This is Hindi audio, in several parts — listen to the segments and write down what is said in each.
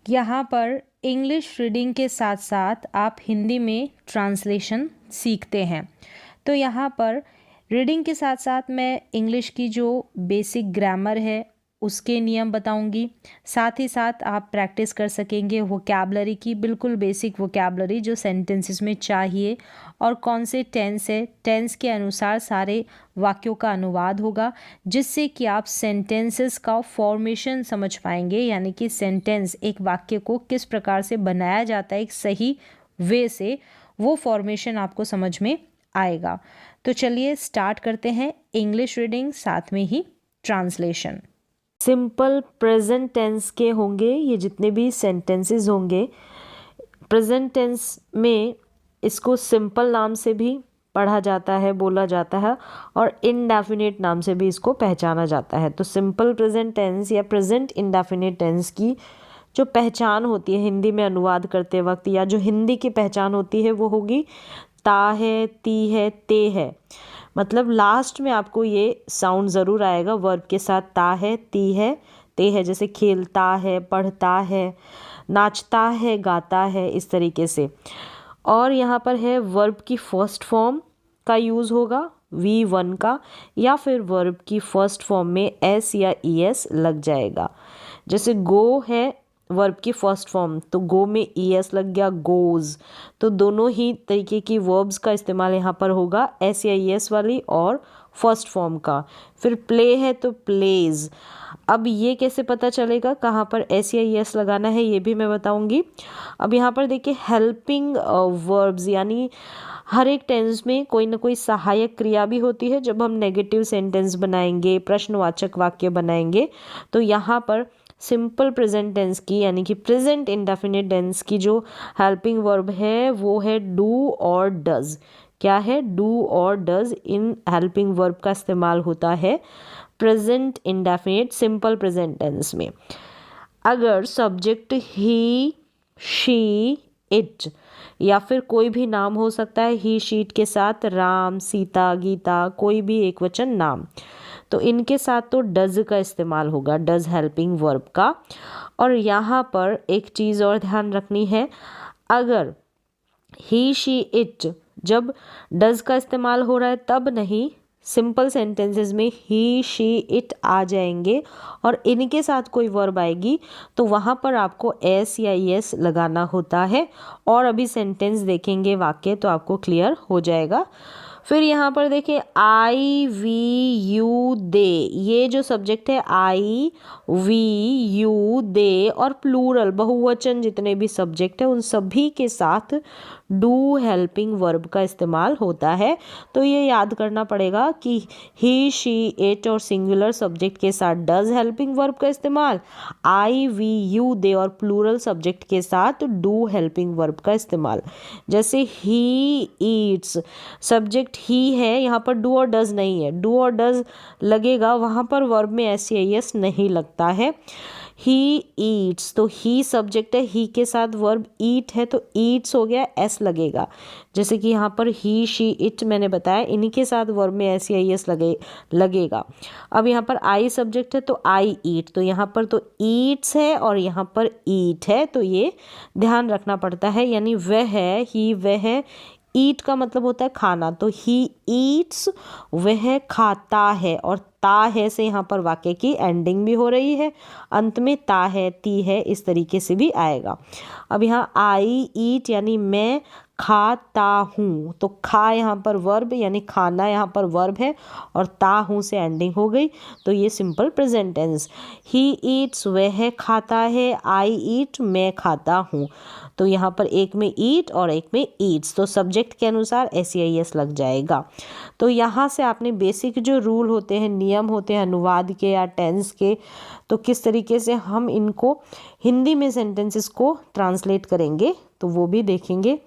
यहाँ पर इंग्लिश रीडिंग के साथ साथ आप हिंदी में ट्रांसलेशन सीखते हैं। तो यहाँ पर रीडिंग के साथ साथ मैं इंग्लिश की जो बेसिक ग्रामर है उसके नियम बताऊंगी। साथ ही साथ आप प्रैक्टिस कर सकेंगे वोकैबलरी की, बिल्कुल बेसिक वोकैबलरी जो सेंटेंसेस में चाहिए, और कौन से टेंस है, टेंस के अनुसार सारे वाक्यों का अनुवाद होगा, जिससे कि आप सेंटेंसेस का फॉर्मेशन समझ पाएंगे, यानी कि सेंटेंस एक वाक्य को किस प्रकार से बनाया जाता है एक सही वे से, वो फॉर्मेशन आपको समझ में आएगा। तो चलिए स्टार्ट करते हैं इंग्लिश रीडिंग, साथ में ही ट्रांसलेशन। सिंपल प्रेजेंट टेंस के होंगे ये जितने भी सेंटेंसेस होंगे। प्रेजेंट टेंस में इसको सिंपल नाम से भी पढ़ा जाता है, बोला जाता है, और इनडेफिनेट नाम से भी इसको पहचाना जाता है। तो सिंपल प्रेजेंट टेंस या प्रेजेंट इनडेफिनेट टेंस की जो पहचान होती है हिंदी में अनुवाद करते वक्त, या जो हिंदी की पहचान होती है, वो होगी ता है, ती है, ते है। मतलब लास्ट में आपको ये साउंड ज़रूर आएगा वर्ब के साथ, ता है, ती है, ते है। जैसे खेलता है, पढ़ता है, नाचता है, गाता है, इस तरीके से। और यहाँ पर है वर्ब की फर्स्ट फॉर्म का यूज़ होगा V1 का, या फिर वर्ब की फर्स्ट फॉर्म में S या ES लग जाएगा। जैसे गो है वर्ब की फर्स्ट फॉर्म, तो गो में ES लग गया, गोज। तो दोनों ही तरीके की वर्ब्स का इस्तेमाल यहाँ पर होगा, S या ES वाली और फर्स्ट फॉर्म का। फिर प्ले है तो प्लेज। अब ये कैसे पता चलेगा कहाँ पर S या ES लगाना है, ये भी मैं बताऊंगी। अब यहाँ पर देखिए हेल्पिंग वर्ब्स, यानी हर एक टेंस में कोई ना कोई सहायक क्रिया भी होती है। जब हम नेगेटिव सेंटेंस बनाएंगे, प्रश्नवाचक वाक्य बनाएंगे, तो यहाँ पर सिंपल प्रेजेंट टेंस की, यानी कि प्रेजेंट इंडेफिनिट टेंस की जो हेल्पिंग वर्ब है वो है डू और डज। क्या है? डू और डज। इन हेल्पिंग वर्ब का इस्तेमाल होता है present indefinite simple present tense में। अगर सब्जेक्ट ही, शी, इट या फिर कोई भी नाम हो सकता है ही शीट के साथ, राम, सीता, गीता, कोई भी एक वचन नाम, तो इनके साथ तो डज का इस्तेमाल होगा, डज हेल्पिंग वर्ब का। और यहाँ पर एक चीज़ और ध्यान रखनी है, अगर ही, शी, इट जब डज का इस्तेमाल हो रहा है तब नहीं, सिंपल सेंटेंसेस में ही, शी, इट आ जाएंगे और इनके साथ कोई वर्ब आएगी तो वहाँ पर आपको एस या यस लगाना होता है। और अभी सेंटेंस देखेंगे वाक्य तो आपको क्लियर हो जाएगा। फिर यहाँ पर देखिए आई, वी, यू, दे, ये जो सब्जेक्ट है आई, वी, यू, दे और प्लूरल बहुवचन जितने भी सब्जेक्ट है उन सभी के साथ डू हेल्पिंग वर्ब का इस्तेमाल होता है। तो ये याद करना पड़ेगा कि ही, शी, इट और सिंगुलर सब्जेक्ट के साथ डज हेल्पिंग वर्ब का इस्तेमाल, आई, वी, यू, दे और प्लूरल सब्जेक्ट के साथ डू हेल्पिंग वर्ब का इस्तेमाल। जैसे ही ईट्स, सब्जेक्ट ही है, यहाँ पर डू और डज नहीं है, डू और डज लगेगा, वहाँ पर वर्ब में एस या एस नहीं लगता है। ही ईट्स, तो ही सब्जेक्ट है, ही के साथ वर्ब ईट है तो ईट्स हो गया, एस लगेगा। जैसे कि यहाँ पर ही, शी, इट मैंने बताया, इन्हीं के साथ वर्ब में एस या एस लगेगा। अब यहाँ पर आई सब्जेक्ट है तो आई ईट, तो यहाँ पर तो ईट्स है और यहाँ पर ईट है, तो ये ध्यान रखना पड़ता है। यानी वह है, ही वह है, ईट का मतलब होता है खाना, तो ही ईट्स वह खाता है, और ता है से यहाँ पर वाक्य की एंडिंग भी हो रही है, अंत में ता है, ती है, इस तरीके से भी आएगा। अब यहाँ आई ईट यानी मैं खाता हूँ, तो खा यहाँ पर वर्ब यानी खाना यहाँ पर वर्ब है और ता हूँ से एंडिंग हो गई, तो ये simple present tense. He eats वह खाता है, आई ईट मैं खाता हूँ, तो यहाँ पर एक में ईट और एक में ईट्स, तो सब्जेक्ट के अनुसार एस या एस लग जाएगा। तो यहाँ से आपने बेसिक जो रूल होते हैं, नियम होते हैं अनुवाद के या टेंस के, तो किस तरीके से हम इनको हिंदी में सेंटेंसेस को ट्रांसलेट करेंगे तो वो भी देखेंगे।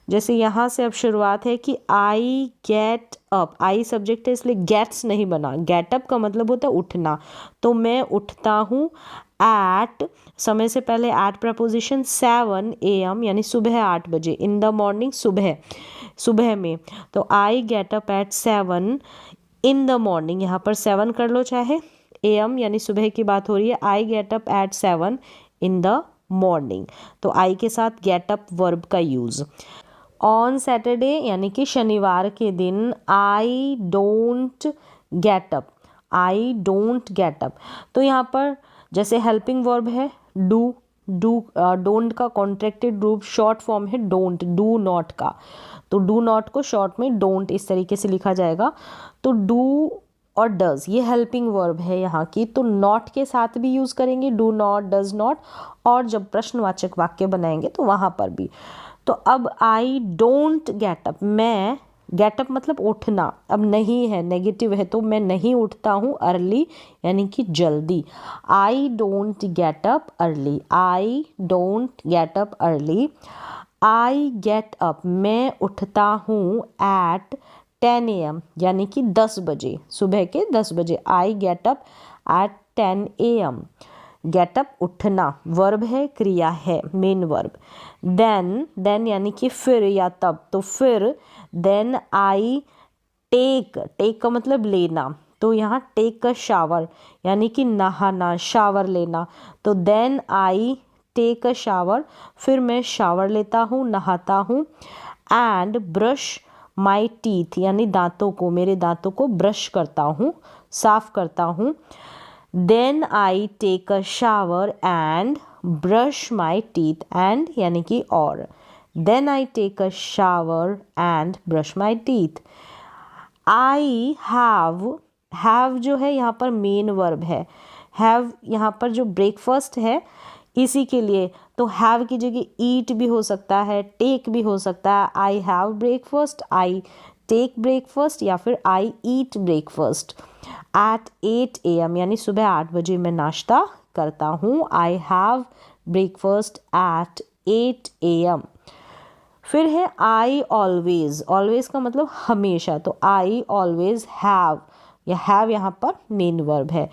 जैसे यहाँ से अब शुरुआत है कि आई गेट अप, आई सब्जेक्ट है इसलिए गेट्स नहीं बना, गेट अप का मतलब होता है उठना, तो मैं उठता हूँ एट, समय से पहले एट प्रपोजिशन 7 AM यानी सुबह 8 बजे, इन द मॉर्निंग सुबह में, तो आई get up at 7 in the morning, यहाँ पर 7 कर लो चाहे, AM यानी सुबह की बात हो रही है, आई get up at 7 in the morning. तो आई के साथ गेट अप वर्ब का यूज़। ऑन सैटरडे यानी कि शनिवार के दिन I don't get up, I don't get up. तो यहाँ पर जैसे हेल्पिंग वर्ब है डू, डोंट का कॉन्ट्रैक्टेड रूप शॉर्ट फॉर्म है डोंट, डू नॉट का, तो डू नॉट को शॉर्ट में डोंट इस तरीके से लिखा जाएगा। तो डू और डज ये हेल्पिंग वर्ब है यहाँ की, तो नॉट के साथ भी यूज़ करेंगे, डू नॉट, डज नॉट, और जब प्रश्नवाचक वाक्य बनाएंगे तो वहाँ पर भी। तो अब आई डोंट गेट अप, मैं, गेट अप मतलब उठना, अब नहीं है, नेगेटिव है, तो मैं नहीं उठता हूँ अर्ली यानी कि जल्दी। I don't get up early, I don't get up early. I get up, मैं उठता हूँ एट 10 AM यानी कि 10 बजे, सुबह के 10 बजे। आई get up at 10 AM। Get up उठना, वर्ब है, क्रिया है, मेन वर्ब। देन यानी कि फिर या तब, तो फिर देन आई टेक, टेक का मतलब लेना, तो यहाँ टेक का शावर यानी कि नहाना, शावर लेना। तो then I take a shower, फिर मैं शावर लेता हूँ, नहाता हूँ। एंड ब्रश माई टीथ यानी दांतों को, मेरे दांतों को ब्रश करता हूँ, साफ करता हूँ। Then I take a shower and brush my teeth, and यानी कि और, then I take a shower and brush my teeth. I have जो है यहाँ पर मेन वर्ब है, हैव यहाँ पर जो ब्रेकफास्ट है इसी के लिए, तो हैव की जगह ईट भी हो सकता है, टेक भी हो सकता है। I have breakfast, I take breakfast, या फिर I eat breakfast at 8 AM यानी सुबह 8 बजे मैं नाश्ता करता हूँ। आई हैव ब्रेकफास्ट एट 8 AM। फिर है आई ऑलवेज, ऑलवेज का मतलब हमेशा, तो आई ऑलवेज हैव, या हैव यहाँ पर मेन वर्ब है,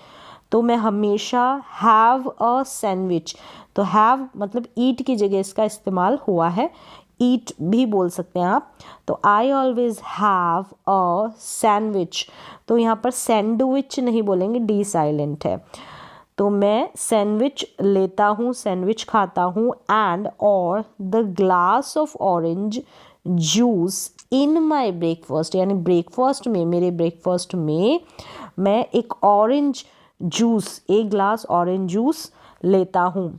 तो मैं हमेशा हैव अ सैंडविच, तो हैव मतलब ईट की जगह इसका इस्तेमाल हुआ है, ईट भी बोल सकते हैं आप। तो I always have a sandwich, तो यहाँ पर सैंडविच नहीं बोलेंगे, डी साइलेंट है, तो मैं सैंडविच लेता हूँ, सैंडविच खाता हूँ। एंड और the glass of orange juice in my breakfast, यानी ब्रेकफास्ट में, मेरे ब्रेकफास्ट में मैं एक ऑरेंज जूस, एक ग्लास ऑरेंज जूस लेता हूँ।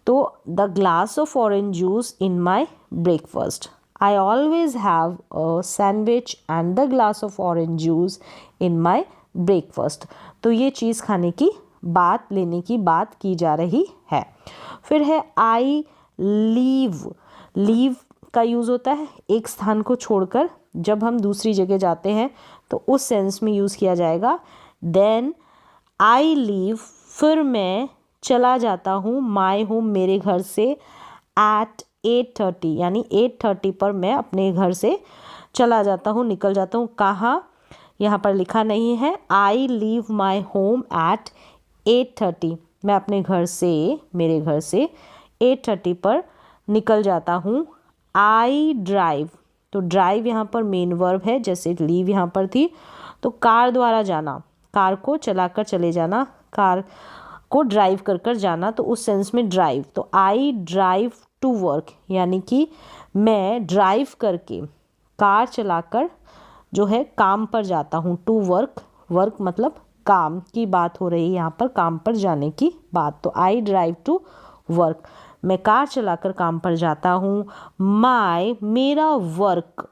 तो the glass of orange juice in my breakfast, I always have a sandwich and the glass of orange juice in my breakfast. तो ये चीज़ खाने की बात, लेने की बात की जा रही है। फिर है आई लीव, लीव का यूज़ होता है एक स्थान को छोड़कर, जब हम दूसरी जगह जाते हैं तो उस सेंस में यूज़ किया जाएगा। देन आई लीव, फिर मैं चला जाता हूँ, माई होम मेरे घर से, एट 8:30 यानी 8:30 पर मैं अपने घर से चला जाता हूँ, निकल जाता हूँ। कहाँ, यहाँ पर लिखा नहीं है। I leave my home at 8:30, मैं अपने घर से, मेरे घर से 8:30 पर निकल जाता हूँ। आई ड्राइव, तो ड्राइव यहाँ पर मेन वर्ब है, जैसे लीव यहाँ पर थी, तो कार द्वारा जाना, कार को चलाकर चले जाना, कार को ड्राइव कर कर जाना, तो उस सेंस में ड्राइव। तो आई ड्राइव टू वर्क, यानी कि मैं ड्राइव करके, कार चलाकर जो है काम पर जाता हूँ। टू वर्क, वर्क मतलब काम की बात हो रही है यहाँ पर, काम पर जाने की बात। तो आई ड्राइव टू वर्क, मैं कार चलाकर काम पर जाता हूँ। माई, मेरा वर्क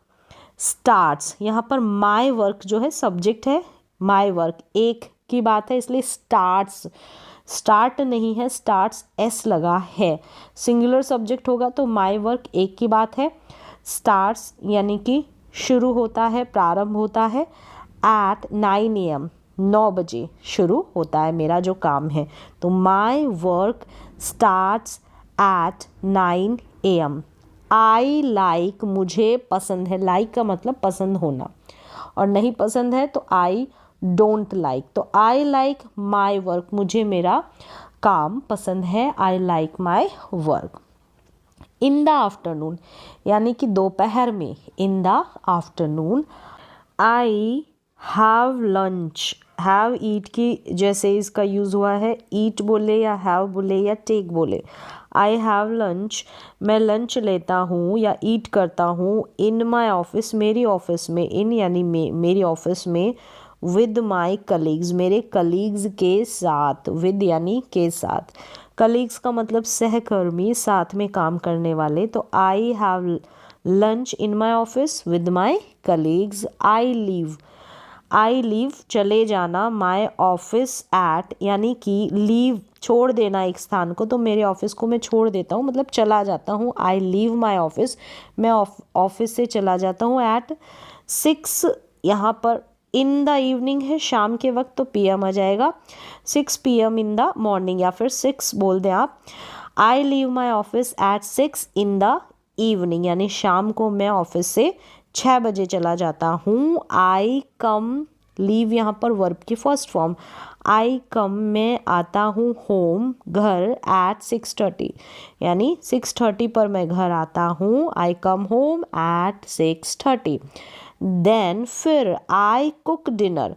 स्टार्ट्स, यहाँ पर माई वर्क जो है सब्जेक्ट है, माई वर्क एक की बात है, इसलिए स्टार्ट्स, स्टार्ट नहीं है, स्टार्ट्स एस लगा है, सिंगुलर सब्जेक्ट होगा तो माई वर्क एक की बात है। स्टार्ट्स यानी कि शुरू होता है, प्रारंभ होता है। एट 9 AM 9 बजे शुरू होता है मेरा जो काम है, तो my work starts at 9 AM। I like, मुझे पसंद है, लाइक का मतलब पसंद होना, और नहीं पसंद है तो आई डोंट लाइक। तो आई लाइक माई वर्क, मुझे मेरा काम पसंद है, I like my work. In the afternoon यानी कि दोपहर में, in the afternoon. I have lunch, have eat की जैसे इसका यूज़ हुआ है, ईट बोले या हैव बोले या टेक बोले। आई हैव लंच, मैं लंच लेता हूँ या ईट करता हूँ इन माई ऑफिस, मेरी ऑफिस में, इन यानी मेरी ऑफिस में, विद माई कलीग्स, मेरे कलीग्स के साथ, विद यानी के साथ, कलीग्स का मतलब सहकर्मी, साथ में काम करने वाले। तो आई have lunch in my office with my colleagues. I leave चले जाना, माई ऑफिस एट यानी कि लीव छोड़ देना एक स्थान को, तो मेरे ऑफिस को मैं छोड़ देता हूँ, मतलब चला जाता हूँ। आई लीव माई ऑफिस, मैं ऑफिस से चला जाता हूँ। एट 6 यहाँ पर इन द इवनिंग है, शाम के वक्त, तो PM आ जाएगा। 6 PM इन द मॉर्निंग, या फिर 6 बोल दें आप। I leave my office at 6 in the evening, यानी शाम को मैं ऑफिस से 6 बजे चला जाता हूँ। आई कम, लीव यहाँ पर वर्ब की फर्स्ट फॉर्म। आई कम, मैं आता हूँ होम, घर, एट 6:30, यानी 6:30 पर मैं घर आता हूँ। आई कम होम एट 6:30। देन फिर आई कुक डिनर,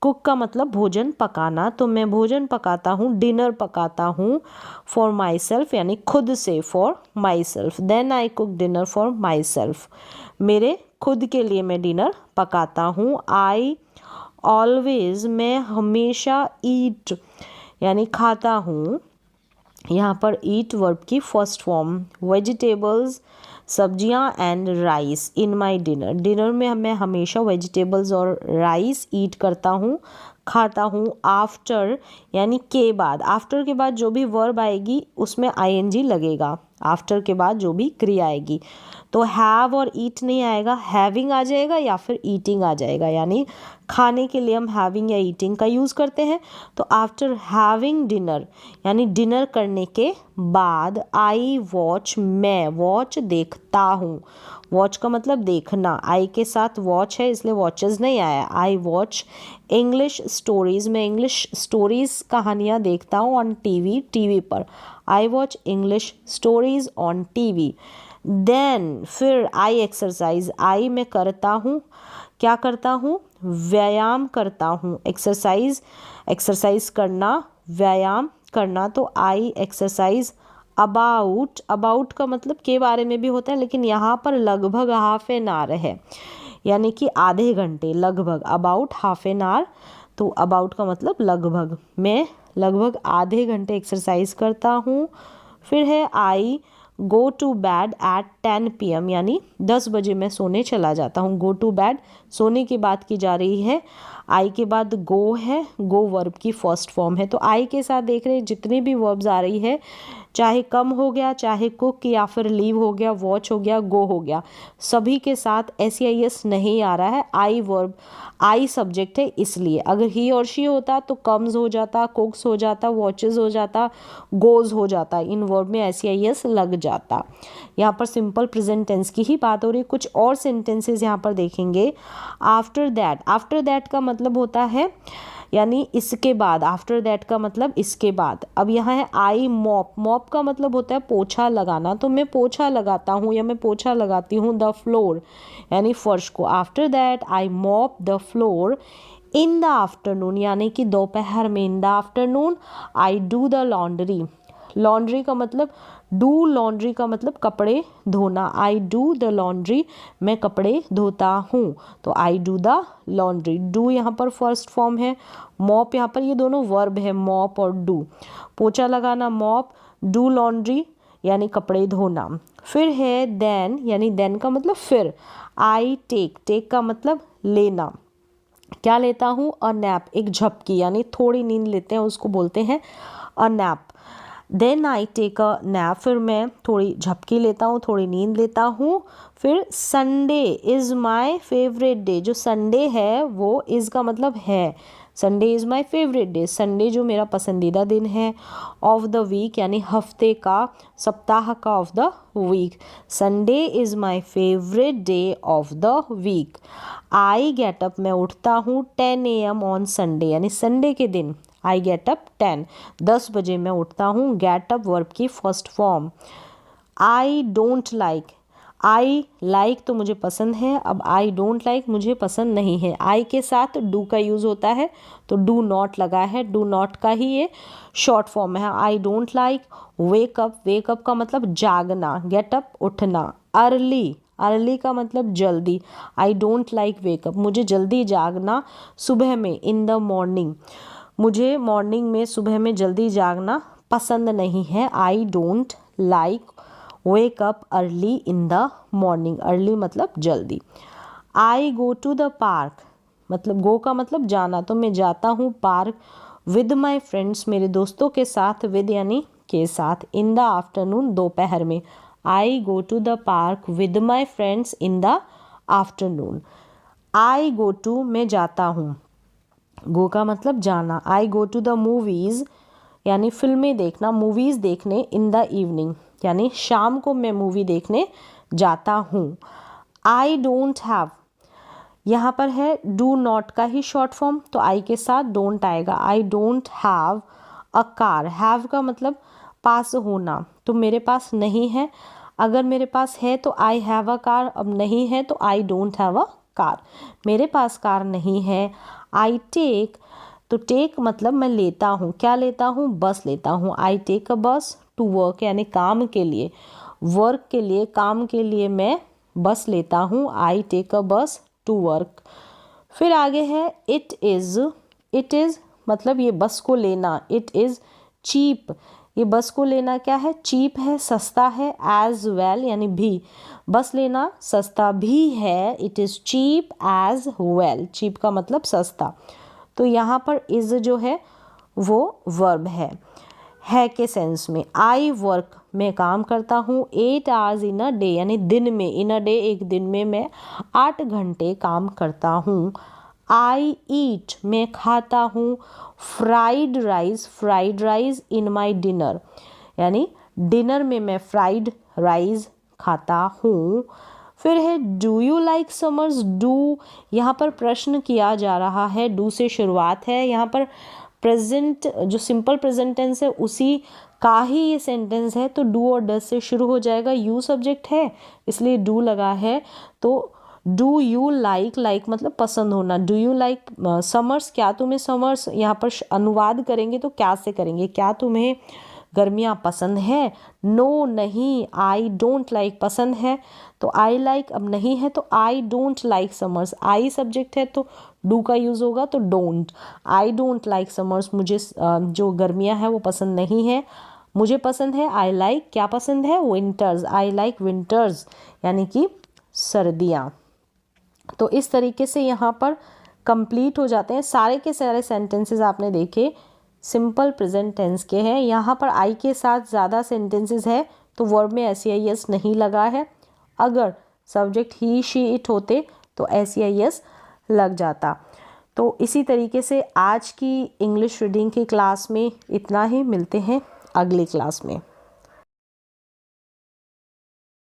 कुक का मतलब भोजन पकाना, तो मैं भोजन पकाता हूँ, डिनर पकाता हूँ फॉर माई सेल्फ, यानी खुद से, for myself. Then I cook dinner for myself, मेरे खुद के लिए मैं डिनर पकाता हूँ। आई ऑलवेज, मैं हमेशा, ईट यानी खाता हूँ, यहाँ पर ईट वर्ब की फर्स्ट फॉर्म, वेजिटेबल्स सब्जियाँ and rice in my dinner, dinner में मैं हमेशा वेजिटेबल्स और राइस ईट करता हूँ, खाता हूँ। आफ्टर यानी के बाद, आफ्टर के बाद जो भी वर्ब आएगी उसमें ING लगेगा, आफ्टर के बाद जो भी क्रिया आएगी। तो हैव और ईट नहीं आएगा, हैविंग आ जाएगा या फिर ईटिंग आ जाएगा, यानी खाने के लिए हम हैविंग या ईटिंग का यूज़ करते हैं। तो आफ्टर हैविंग डिनर यानी डिनर करने के बाद, आई वॉच, मैं वॉच देखता हूँ, वॉच का मतलब देखना, आई के साथ वॉच है इसलिए वॉचेस नहीं आया। आई वॉच इंग्लिश स्टोरीज़, मैं इंग्लिश स्टोरीज़ कहानियाँ देखता हूँ ऑन टीवी पर। I watch English stories on TV. Then फिर आई एक्सरसाइज, आई मैं करता हूँ, क्या करता हूँ, व्यायाम करता हूँ। एक्सरसाइज करना, व्यायाम करना, तो आई एक्सरसाइज अबाउट का मतलब के बारे में भी होता है, लेकिन यहाँ पर लगभग हाफ एन आवर है, यानी कि आधे घंटे, लगभग अबाउट हाफ एन आवर, तो अबाउट का मतलब लगभग, मैं लगभग आधे घंटे एक्सरसाइज करता हूँ। फिर है I go to bed at 10 PM, यानी 10 बजे मैं सोने चला जाता हूँ। गो टू बेड सोने की बात की जा रही है। आई के बाद गो है, गो वर्ब की फर्स्ट फॉर्म है, तो आई के साथ देख रहे हैं जितनी भी वर्ब्स आ रही है, चाहे कम हो गया, चाहे कुक या फिर लीव हो गया, वॉच हो गया, गो हो गया, सभी के साथ SEIS नहीं आ रहा है। आई वर्ब, आई सब्जेक्ट है इसलिए, अगर ही और शी होता तो कम्स हो जाता, कुक्स हो जाता, वॉचेस हो जाता, गोज हो जाता, इन वर्ब में SEIS लग जाता। यहाँ पर सिंपल प्रेजेंट टेंस की ही बात हो रही है। कुछ और सेंटेंसेस यहाँ पर देखेंगे। आफ्टर दैट का मतलब होता है यानी इसके बाद, आफ्टर दैट का मतलब इसके बाद। अब यहाँ है आई मॉप का मतलब होता है पोछा लगाना, तो मैं पोछा लगाता हूँ या मैं पोछा लगाती हूँ द फ्लोर यानी फर्श को। After that I mop the floor in the afternoon, यानी कि दोपहर में। In the afternoon I do the laundry का मतलब, डू लॉन्ड्री का मतलब कपड़े धोना। आई डू द लॉन्ड्री, मैं कपड़े धोता हूँ, तो I do the laundry. Do यहाँ पर फर्स्ट फॉर्म है, मॉप यहाँ पर, ये दोनों वर्ब है, मॉप और डू। पोछा लगाना मॉप, डू लॉन्ड्री यानी कपड़े धोना। फिर है देन, यानी देन का मतलब फिर। आई टेक का मतलब लेना, क्या लेता हूँ, अ नैप, एक झपकी, यानी थोड़ी नींद लेते हैं उसको बोलते हैं a nap. Then I take a nap, फिर मैं थोड़ी झपकी लेता हूँ, थोड़ी नींद लेता हूँ। फिर Sunday is my favourite day, जो संडे है वो इज़ का मतलब है, Sunday is my favourite day, Sunday जो मेरा पसंदीदा दिन है। ऑफ द वीक यानी हफ्ते का, सप्ताह का, of the week. Sunday is my favourite day of the week. I get up, मैं उठता हूँ 10 AM ऑन संडे, यानी संडे के दिन। आई गेट अप 10 बजे मैं उठता हूँ। गेट अप वर्ब की first form. I don't like, I like तो मुझे पसंद है, अब आई डोंट लाइक मुझे पसंद नहीं है। आई के साथ डू का यूज़ होता है तो डू नॉट लगा है, डू नॉट का ही ये शॉर्ट फॉर्म है। I don't like wake up, wake up का मतलब जागना, गेट अप उठना। अर्ली, अर्ली का मतलब जल्दी, आई डोंट लाइक वेकअप मुझे जल्दी जागना सुबह में। इन द मॉर्निंग, मुझे मॉर्निंग में सुबह में जल्दी जागना पसंद नहीं है। I don't like wake up early in the morning, early मतलब जल्दी। आई गो टू द पार्क, मतलब गो का मतलब जाना, तो मैं जाता हूँ पार्क विद माई फ्रेंड्स, मेरे दोस्तों के साथ, विद यानी के साथ। इन द आफ्टरनून, दोपहर में। I go to the park with my friends in the afternoon. I go to, मैं जाता हूँ, गो का मतलब जाना। I go to the movies यानी फिल्में देखना, मूवीज़ देखने। इन द इवनिंग यानी शाम को मैं मूवी देखने जाता हूँ। आई डोंट हैव, यहाँ पर है डू नॉट का ही शॉर्ट फॉर्म, तो आई के साथ डोंट आएगा। I don't have a car, have का मतलब पास होना, तो मेरे पास नहीं है। अगर मेरे पास है तो आई हैव अ कार, अब नहीं है तो I don't have a car, मेरे पास कार नहीं है। आई टेक, तो टेक मतलब मैं लेता हूँ, क्या लेता हूँ, बस लेता हूँ। आई टेक अ बस टू वर्क यानी काम के लिए, वर्क के लिए, काम के लिए मैं बस लेता हूँ। आई टेक अ बस टू वर्क। फिर आगे है इट इज़, इट इज़ मतलब ये बस को लेना। इट इज़ चीप, ये बस को लेना क्या है, चीप है, सस्ता है। एज वेल यानी भी, बस लेना सस्ता भी है। It is cheap as well, cheap का मतलब सस्ता। तो यहाँ पर इज़ जो है वो वर्ब है के सेंस में। आई वर्क, मैं काम करता हूँ। 8 आवर्स इन अ डे यानी दिन में, इन अ डे एक दिन में मैं 8 घंटे काम करता हूँ। आई ईट, मैं खाता हूँ। Fried rice, fried rice in my dinner यानी डिनर में मैं फ्राइड राइस खाता हूँ। फिर है do you like summers, do यहाँ पर प्रश्न किया जा रहा है, डू से शुरुआत है। यहाँ पर प्रेजेंट जो सिंपल प्रेजेंट टेंस है उसी का ही ये सेंटेंस है, तो डू और डज से शुरू हो जाएगा। यू सब्जेक्ट है इसलिए डू लगा है, तो डू यू लाइक, लाइक मतलब पसंद होना। डू यू लाइक समर्स, क्या तुम्हें समर्स, यहाँ पर अनुवाद करेंगे तो क्या से करेंगे, क्या तुम्हें गर्मियाँ पसंद है। नो नहीं, आई डोंट लाइक पसंद है, तो आई लाइक अब नहीं है तो I don't like summers. I subject है तो डू का यूज़ होगा तो don't. I don't like summers, मुझे जो गर्मियाँ हैं वो पसंद नहीं है। मुझे पसंद है, आई लाइक, क्या पसंद है, विंटर्स। आई लाइक विंटर्स यानी कि सर्दियाँ। तो इस तरीके से यहाँ पर कंप्लीट हो जाते हैं सारे के सारे सेंटेंसेस। आपने देखे सिंपल प्रेजेंट टेंस के हैं। यहाँ पर आई के साथ ज़्यादा सेंटेंसेस है तो वर्ब में SEIS नहीं लगा है। अगर सब्जेक्ट ही शी इट होते तो SEIS लग जाता। तो इसी तरीके से आज की इंग्लिश रीडिंग की क्लास में इतना ही, मिलते हैं अगली क्लास में।